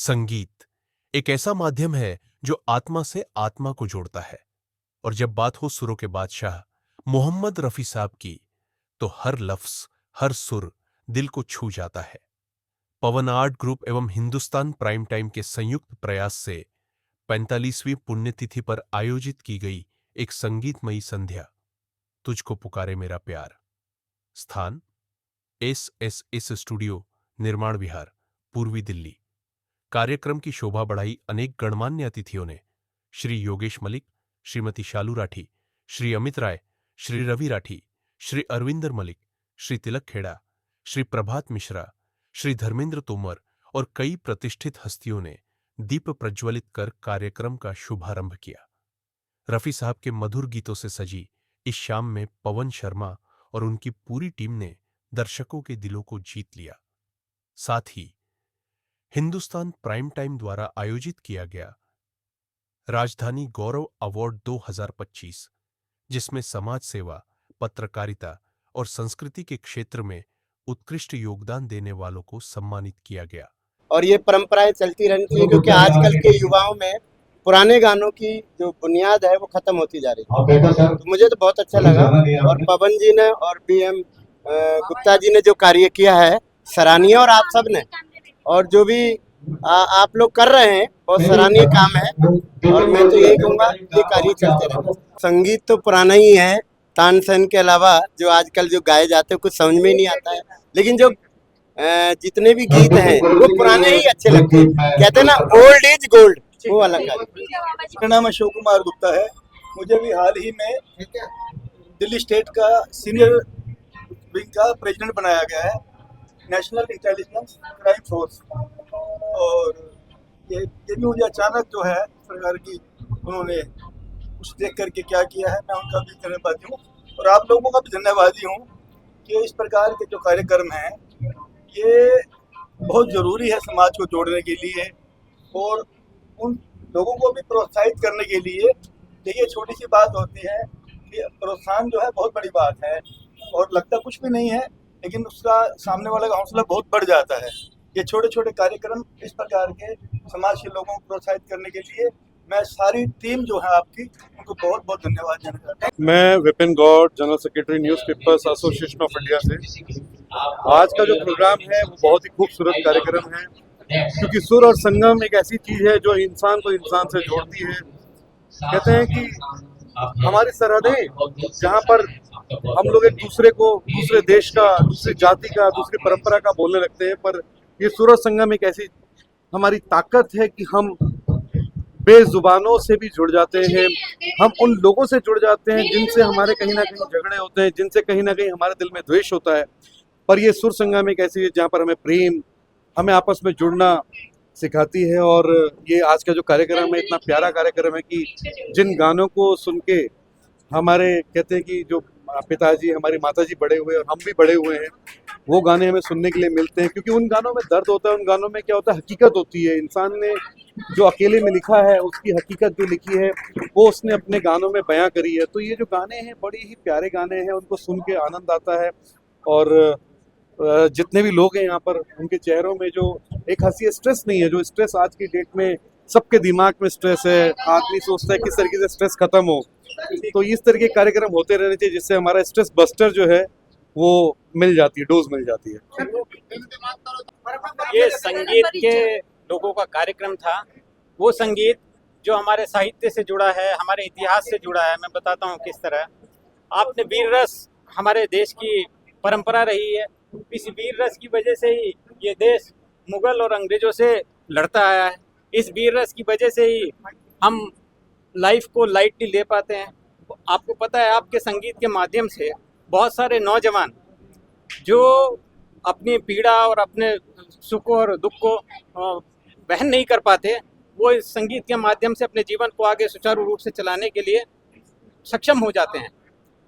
संगीत एक ऐसा माध्यम है जो आत्मा से आत्मा को जोड़ता है। और जब बात हो सुरों के बादशाह मोहम्मद रफी साहब की, तो हर लफ्ज, हर सुर दिल को छू जाता है। पवन आर्ट ग्रुप एवं हिंदुस्तान प्राइम टाइम के संयुक्त प्रयास से 45वीं पुण्यतिथि पर आयोजित की गई एक संगीतमयी संध्या, तुझको पुकारे मेरा प्यार। स्थान एस स्टूडियो, निर्माण विहार, पूर्वी दिल्ली। कार्यक्रम की शोभा बढ़ाई अनेक गणमान्य अतिथियों ने। श्री योगेश मलिक, श्रीमती शालू राठी, श्री अमित राय, श्री रवि राठी, श्री अरविंदर मलिक, श्री तिलक खेड़ा, श्री प्रभात मिश्रा, श्री धर्मेंद्र तोमर और कई प्रतिष्ठित हस्तियों ने दीप प्रज्वलित कर कार्यक्रम का शुभारंभ किया। रफी साहब के मधुर गीतों से सजी इस शाम में पवन शर्मा और उनकी पूरी टीम ने दर्शकों के दिलों को जीत लिया। साथ ही हिंदुस्तान प्राइम टाइम द्वारा आयोजित किया गया राजधानी गौरव अवार्ड 2025, जिसमें समाज सेवा, पत्रकारिता और संस्कृति के क्षेत्र में उत्कृष्ट योगदान देने वालों को सम्मानित किया गया। और ये परंपराएं चलती रहनी चाहिए, क्योंकि आजकल के युवाओं में पुराने गानों की जो बुनियाद है वो खत्म होती जा रही है। तो मुझे तो बहुत अच्छा लगा, और पवन जी ने और BM गुप्ता जी ने जो कार्य किया है सराहनीय, और आप सब ने, और जो भी आप लोग कर रहे हैं बहुत सराहनीय काम है। और मैं तो यही कहूँगा ये कार्य चलते रहे। संगीत तो पुराना ही है, तानसेन के अलावा जो आजकल जो गाए जाते हैं कुछ समझ में नहीं आता है, लेकिन जो जितने भी गीत हैं वो पुराने ही अच्छे लगते हैं। कहते हैं ना, ओल्ड इज गोल्ड, वो वाला कार्य। मेरा नाम अशोक कुमार गुप्ता है। मुझे भी हाल ही में दिल्ली स्टेट का सीनियर विंग का प्रेसिडेंट बनाया गया है, नेशनल इंटेलिजेंस क्राइम फोर्स। और ये भी मुझे अचानक जो है सरकार की उन्होंने कुछ देख करके क्या किया है, मैं उनका भी धन्यवादी हूँ और आप लोगों का भी धन्यवादी हूँ कि इस प्रकार के जो कार्यक्रम हैं ये बहुत ज़रूरी है समाज को जोड़ने के लिए और उन लोगों को भी प्रोत्साहित करने के लिए। देखिए, छोटी सी बात होती है कि प्रोत्साहन जो है बहुत बड़ी बात है और लगता कुछ भी नहीं है, लेकिन उसका सामने वाला का हौसला बहुत बढ़ जाता है। ये छोटे छोटे कार्यक्रम इस प्रकार के समाज के लोगों को प्रोत्साहित करने के लिए मैं सारी टीम जो है आपकी, उनको बहुत बहुत धन्यवाद देना चाहता हूँ। मैं Vipin Gaur, general secretary newspapers association of India से। आज का जो प्रोग्राम है वो बहुत ही खूबसूरत कार्यक्रम है, क्योंकि सुर और संगम एक ऐसी चीज है जो इंसान को इंसान से जोड़ती है। कहते हैं कि हमारी सरहदें जहाँ पर हम लोग एक दूसरे को, दूसरे देश का, दूसरी जाति का, दूसरी परंपरा का बोलने लगते हैं, पर ये सुर और संगम एक ऐसी हमारी ताकत है कि हम बेजुबानों से भी जुड़ जाते हैं। हम उन लोगों से जुड़ जाते हैं जिनसे हमारे कहीं ना कहीं झगड़े होते हैं, जिनसे कहीं ना कहीं हमारे दिल में द्वेष होता है, पर ये सुर संगम एक ऐसी है जहाँ पर हमें प्रेम, हमें आपस में जुड़ना सिखाती है। और ये आज का जो कार्यक्रम है इतना प्यारा कार्यक्रम है कि जिन गानों को सुन के हमारे कहते हैं कि जो पिताजी, हमारी माताजी बड़े हुए और हम भी बड़े हुए हैं, वो गाने हमें सुनने के लिए मिलते हैं, क्योंकि उन गानों में दर्द होता है, उन गानों में क्या होता है, हकीकत होती है। इंसान ने जो अकेले में लिखा है उसकी हकीकत जो लिखी है वो उसने अपने गानों में बयां करी है। तो ये जो गाने हैं बड़े ही प्यारे गाने हैं, उनको सुन के आनंद आता है। और जितने भी लोग हैं यहाँ पर, उनके चेहरों में जो एक हंसी, स्ट्रेस नहीं है, जो स्ट्रेस आज की डेट में सबके दिमाग में स्ट्रेस है, आदमी सोचता है किस तरीके से स्ट्रेस खत्म हो। तो इस तरह के कार्यक्रम होते रहने चाहिए जिससे हमारा स्ट्रेस बस्टर जो है वो मिल जाती है, डोज मिल जाती है। ये संगीत के लोगों का कार्यक्रम था, वो संगीत जो हमारे साहित्य से जुड़ा है, हमारे इतिहास से जुड़ा है। मैं बताता हूँ किस तरह। आपने वीर रस, हमारे देश की परंपरा रही है, इस वीर रस की वजह से ही ये देश मुगल और अंग्रेजों से लड़ता आया है। इस वीर रस की वजह से ही हम लाइफ को लाइटली ले पाते हैं। आपको पता है, आपके संगीत के माध्यम से बहुत सारे नौजवान जो अपनी पीड़ा और अपने सुख और दुख को वहन नहीं कर पाते, वो इस संगीत के माध्यम से अपने जीवन को आगे सुचारू रूप से चलाने के लिए सक्षम हो जाते हैं।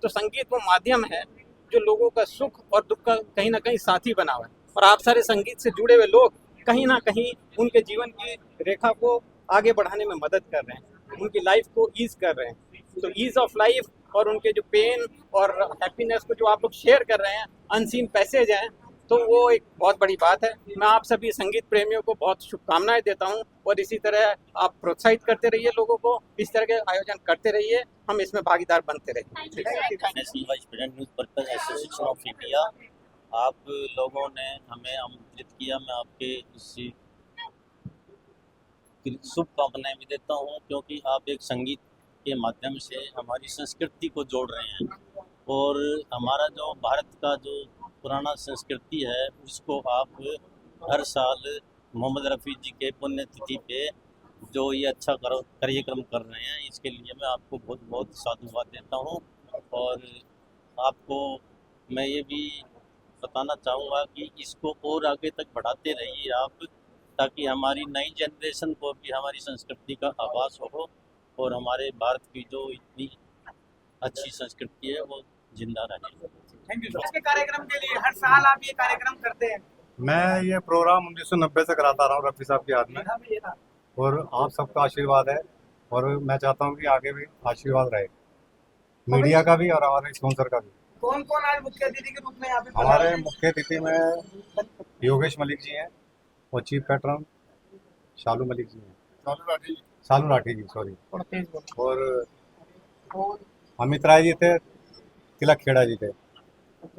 तो संगीत वो माध्यम है जो लोगों का सुख और दुख का कहीं ना कहीं साथी बना हुआ है, और आप सारे संगीत से जुड़े हुए लोग कहीं ना कहीं उनके जीवन की रेखा को आगे बढ़ाने में मदद कर रहे हैं, उनकी लाइफ को ईज कर रहे हैं। तो ईज ऑफ लाइफ और उनके जो पेन और हैप्पीनेस को जो आप लोग शेयर कर रहे हैं, अनसीन पैसेज हैं, तो वो एक बहुत बड़ी बात है। मैं आप सभी संगीत प्रेमियों को बहुत शुभकामनाएं देता हूं और इसी तरह आप प्रोत्साहित करते रहिए लोगों को, इस तरह के आयोजन करते रहिए, हम इसमें भागीदार बनते रहिए। National vice president news purpose association of India, आप लोगों ने हमें आमंत्रित किया। मैं आपके इस शुभकामनाएं भी देता हूं, क्योंकि आप एक संगीत के माध्यम से हमारी संस्कृति को जोड़ रहे हैं और हमारा जो भारत का जो पुराना संस्कृति है उसको आप हर साल मोहम्मद रफ़ी जी के पुण्यतिथि पे जो ये अच्छा कार्यक्रम कर रहे हैं, इसके लिए मैं आपको बहुत बहुत साधुवाद देता हूँ। और आपको मैं ये भी बताना चाहूँगा कि इसको और आगे तक बढ़ाते रहिए आप, ताकि हमारी नई जनरेशन को भी हमारी संस्कृति का आभास हो और हमारे भारत की जो इतनी अच्छी संस्कृति है वो जिंदा रहे। Thank you. आज के कार्यक्रम के लिए हर साल आप ये कार्यक्रम करते हैं? मैं ये प्रोग्राम 1990 से कराता रहा हूँ रफ़ी साहब की याद में, और आप सबका आशीर्वाद है और मैं चाहता हूँ कि आगे भी आशीर्वाद रहे, मीडिया का भी और हमारे स्पॉन्सर का भी। कौन कौन आज मुख्य अतिथि के रूप में यहाँ पे? हमारे मुख्य अतिथि में योगेश मलिक जी हैं और चीफ पैट्रन शालू मलिक जी हैं, शालू राठी जी सॉरी, और अमित राय जी थे, तिलक खेड़ा जी थे।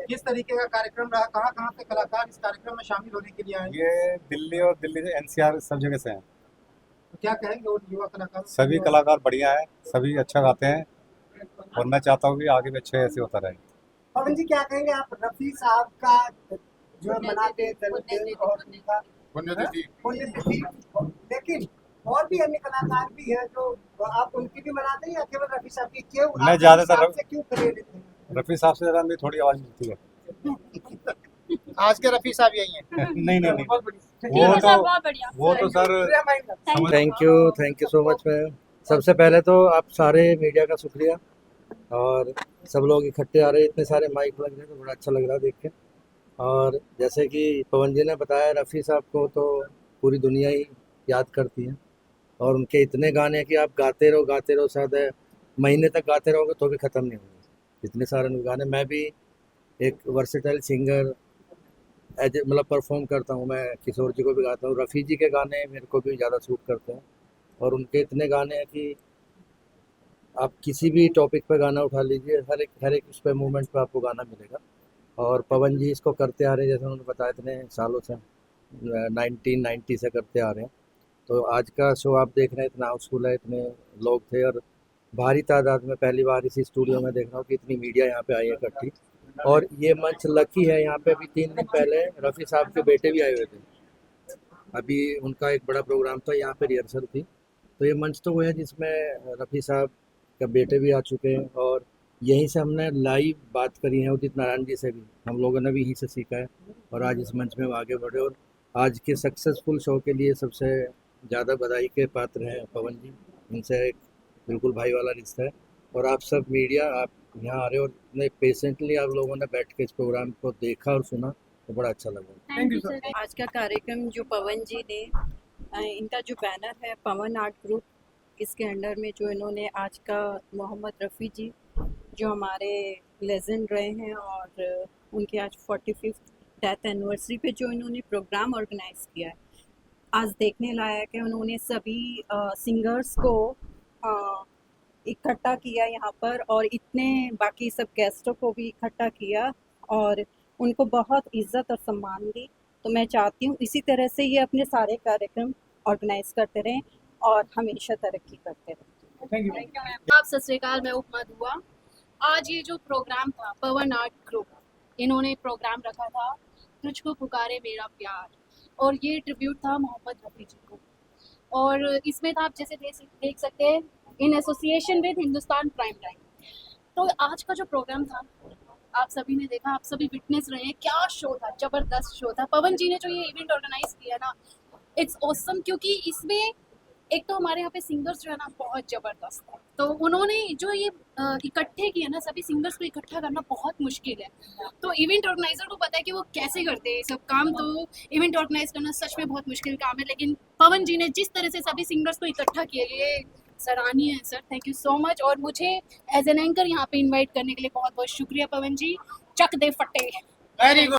किस तरीके का कार्यक्रम रहा? कहाँ कहाँ से कलाकार इस कार्यक्रम में शामिल होने के लिए आए? ये दिल्ली और दिल्ली से NCR सब जगह से हैं। तो क्या कहेंगे उन युवा कलाकार? सभी कलाकार बढ़िया है, सभी अच्छा गाते हैं और मैं चाहता हूँ कि आगे भी अच्छे ऐसे होता रहे। पवन जी क्या कहेंगे आप रफी साहब का जो मनाते हैं जन्मदिन और उनका पुण्यतिथि, लेकिन और भी अन्य कलाकार भी हैं जो आप उनकी भी मनाते हैं या केवल रफी साहब की? क्यों मैं ज्यादातर क्यों प्रेरित हैं? रफ़ी साहब से ज़्यादा मेरी थोड़ी आवाज़ मिलती है। आज के रफी साहब यही हैं? नहीं नहीं नहीं, बहुत वो तो sir thank you so much ma'am. सबसे पहले तो आप सारे मीडिया का शुक्रिया, और सब लोग इकट्ठे आ रहे हैं, इतने सारे माइक लग रहे हैं तो बड़ा अच्छा लग रहा है देख के। और जैसे कि पवन जी ने बताया, रफ़ी साहब को तो पूरी दुनिया ही याद करती है और उनके इतने गाने कि आप गाते रहो शायद महीने तक गाते रहोगे तो भी ख़त्म नहीं होंगे, इतने सारे गाने। मैं भी एक वर्सेटाइल सिंगर मतलब परफॉर्म करता हूँ, मैं किशोर जी को भी गाता हूँ, रफ़ी जी के गाने मेरे को भी ज़्यादा सूट करते हैं और उनके इतने गाने हैं कि आप किसी भी टॉपिक पे गाना उठा लीजिए, हर एक उस पर मूवमेंट पे आपको गाना मिलेगा। और पवन जी इसको करते आ रहे हैं, जैसे उन्होंने बताया, इतने सालों से 1990 से करते आ रहे हैं। तो आज का शो आप देख रहे हैं, इतना हाउसफुल है, इतने लोग थे और भारी तादाद में पहली बार इसी स्टूडियो में देख रहा हूँ कि इतनी मीडिया यहाँ पे आई है इकट्ठी। और ये मंच लकी है, यहाँ पे अभी 3 दिन पहले रफ़ी साहब के बेटे भी आए हुए थे, अभी उनका एक बड़ा प्रोग्राम था, यहाँ पे रिहर्सल थी। तो ये मंच तो वो है जिसमें रफ़ी साहब के बेटे भी आ चुके हैं और यहीं से हमने लाइव बात करी है उदित नारायण जी से भी, हम लोगों ने भी यहीं से सीखा है और आज इस मंच में वो आगे बढ़े। और आज के सक्सेसफुल शो के लिए सबसे ज़्यादा बधाई के पात्र हैं पवन जी, इनसे एक बिल्कुल भाई वाला रिश्ता है। और आप सब मीडिया, आप यहाँ आ रहे हो और इतने पेशेंटली आप लोगों ने बैठ के इस प्रोग्राम को देखा और सुना, तो बड़ा अच्छा लगा। Thank you sir. आज का कार्यक्रम जो पवन जी ने, इनका जो बैनर है पवन आर्ट ग्रुप, इसके अंडर में जो इन्होंने आज का मोहम्मद रफ़ी जी जो हमारे लेजेंड रहे हैं और उनके आज 45th डेथ एनिवर्सरी पे जो इन्होंने प्रोग्राम ऑर्गेनाइज किया है, आज देखने लायक है। उन्होंने सभी सिंगर्स को इकट्ठा किया यहाँ पर और इतने बाकी सब गेस्टों को भी इकट्ठा किया और उनको बहुत इज्जत और सम्मान दी। तो मैं चाहती हूँ इसी तरह से ये अपने सारे कार्यक्रम ऑर्गेनाइज करते रहें और हमेशा तरक्की करते रहें। आप सत श्री अकाल, मैं उपमा दुआ। आज ये जो प्रोग्राम था पवन आर्ट ग्रुप, इन्होंने प्रोग्राम रखा था तुझको पुकारे मेरा प्यार, और ये ट्रिब्यूट था मोहम्मद रफ़ी जी को। और इसमें था, आप जैसे देख सकते हैं, in association with Hindustan prime time. तो आज का जो प्रोग्राम था आप सभी ने देखा, आप सभी विटनेस रहे हैं, क्या शो था, ज़बरदस्त शो था। पवन जी ने जो ये इवेंट ऑर्गेनाइज किया ना, इट्स ऑसम, क्योंकि इसमें एक तो हमारे यहाँ पे सिंगर्स जो है ना बहुत ज़बरदस्त है, तो उन्होंने जो ये इकट्ठे किया ना, सभी सिंगर्स को इकट्ठा करना बहुत मुश्किल है। तो इवेंट ऑर्गेनाइजर को पता है कि वो कैसे करते हैं सब काम, तो इवेंट ऑर्गेनाइज करना सच में बहुत मुश्किल काम है। लेकिन पवन जी ने जिस तरह से सभी सिंगर्स को इकट्ठा किया, ये सराहनीय है sir, thank you so much. और मुझे एज एन एंकर यहाँ पे इन्वाइट करने के लिए बहुत बहुत शुक्रिया पवन जी। चक दे फटे। Very good.